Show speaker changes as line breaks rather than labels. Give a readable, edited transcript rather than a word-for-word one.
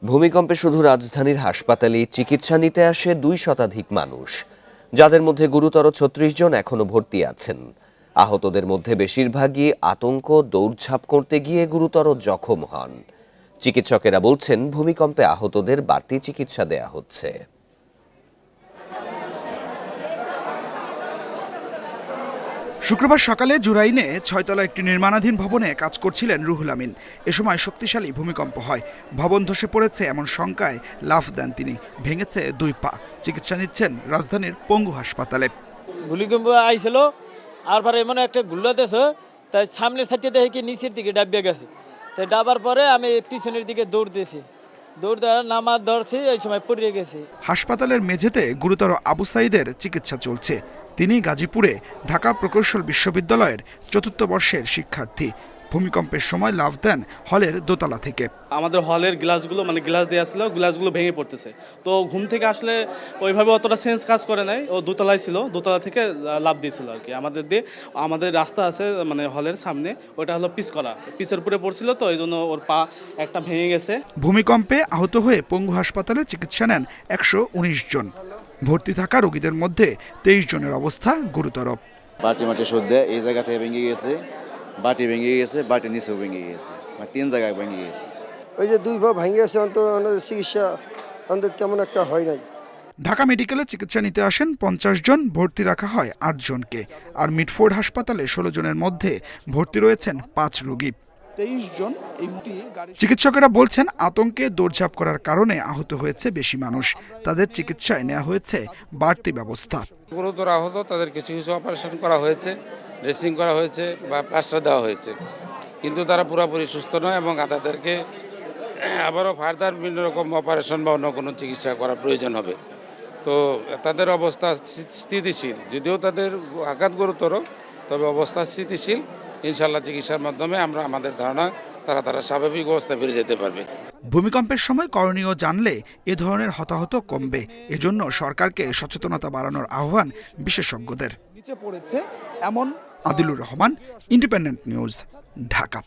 ভূমিকম্পে শুধু রাজধানীর হাসপাতালে চিকিৎসা নিতে আসে 2 শতাধিক মানুষ, যাদের মধ্যে গুরুতর 36 জন এখনো ভর্তি আছেন। আহতদের মধ্যে বেশিরভাগই আতঙ্ক দৌড়ঝাঁপ করতে গিয়ে গুরুতর জখম হন। চিকিৎসকেরা বলছেন, ভূমিকম্পে আহতদের বাড়তি চিকিৎসা দেয়া হচ্ছে।
শুক্রবার সকালে জুরাইনে 6তলা একটি নির্মাণাধীন ভবনে কাজ করছিলেন রুহুল আমিন। এ সময় শক্তিশালী ভূমিকম্প হয়। ভবন ধসে পড়েছে এমন শঙ্কায় লাফ দেন তিনি। ভেঙেছে 2 পা। চিকিৎসা নিচ্ছেন রাজধানীর পঙ্গু হাসপাতালে।
ভূমিকম্প আইছিল, আর পরে এমন একটা গুল্লা দিয়েছে, তাই সামনের সাইডে দেখে কি নিচের দিকে ডাবিয়ে গেছে। তাই ডাবার পরে আমি পিছনের দিকে দৌড় দিয়েছি। দৌড় দেওয়ার নামা ধরছি, এই সময় পড়ে গেছি।
হাসপাতালের মেঝেতে গুরুতর আবু সাইদের চিকিৎসা চলছে। তিনি গাজীপুরে ঢাকা প্রকৌশল বিশ্ববিদ্যালয়ের 4র্থ বর্ষের শিক্ষার্থী। ভূমিকম্পের সময় লাফ দেন হলের দোতলা থেকে।
আমাদের হলের গ্লাসগুলো গ্লাস দেওয়া ছিল, গ্লাসগুলো ভেঙে পড়তেছে। তো ঘুম থেকে আসলে ওইভাবে অতটা সেন্স কাজ করে নাই। ও দোতলায় ছিল, দোতলা থেকে লাফ দিয়েছিল আর কি। আমাদের রাস্তা আছে হলের সামনে, ওটা হলো পিচ করা, পিচের উপরে পড়ছিল, তো এই জন্য ওর পা একটা ভেঙে গেছে।
ভূমিকম্পে আহত হয়ে পঙ্গু হাসপাতালে চিকিৎসা নেন 119 জন। ভর্তি থাকা রোগীদের মধ্যে 23 জনের অবস্থা গুরুতর।
বাটি মাটি শুদ্ধ এই জায়গা থেকে ভেঙে গেছে, বাটি ভেঙে গেছে, বাটির নিচেও ভেঙে গেছে, 3 জায়গায় ভেঙে গেছে।
ওই যে 2 পা ভেঙে গেছে, চিকিৎসা তেমন একটা হয় নাই।
ঢাকা মেডিকেলে চিকিৎসা নিতে আসেন 50 জন, ভর্তি রাখা হয় 8 জনকে। আর মিডফোর্ড হাসপাতালে 16 জনের মধ্যে ভর্তি রয়েছেন 5 রোগী। 23 জন। চিকিৎসকেরা বলছেন, আতঙ্কে দৌড়ঝাঁপ করার কারণে আহত হয়েছে বেশি মানুষ। তাদের চিকিৎসায় নেওয়া হয়েছে বাড়তি ব্যবস্থা।
গুরুতর আহত তাদের কিছু কিছু অপারেশন করা হয়েছে, ড্রেসিং করা হয়েছে বা প্লাস্টার দেওয়া হয়েছে, কিন্তু তারা পুরোপুরি সুস্থ নয় এবং তাদেরকে আবারও ফার্দার বিভিন্ন রকম অপারেশন বা অন্য কোনো চিকিৎসা করার প্রয়োজন হবে। তো তাদের অবস্থা স্থিতিশীল, যদিও তাদের আঘাত গুরুতর, তবে অবস্থা স্থিতিশীল। ইনশাল্লাহ চিকিৎসার মাধ্যমে আমরা আমাদের ধারণা তারা স্বাভাবিক অবস্থায় ফিরে যেতে পারবে।
ভূমিকম্পের সময় করণীয় জানলে এ ধরনের হতাহত কমবে। এজন্য সরকারকে সচেতনতা বাড়ানোর আহ্বান বিশেষজ্ঞদের। নিচে পড়েছে এমন আদিলুর রহমান, ইন্ডিপেন্ডেন্ট নিউজ, ঢাকা।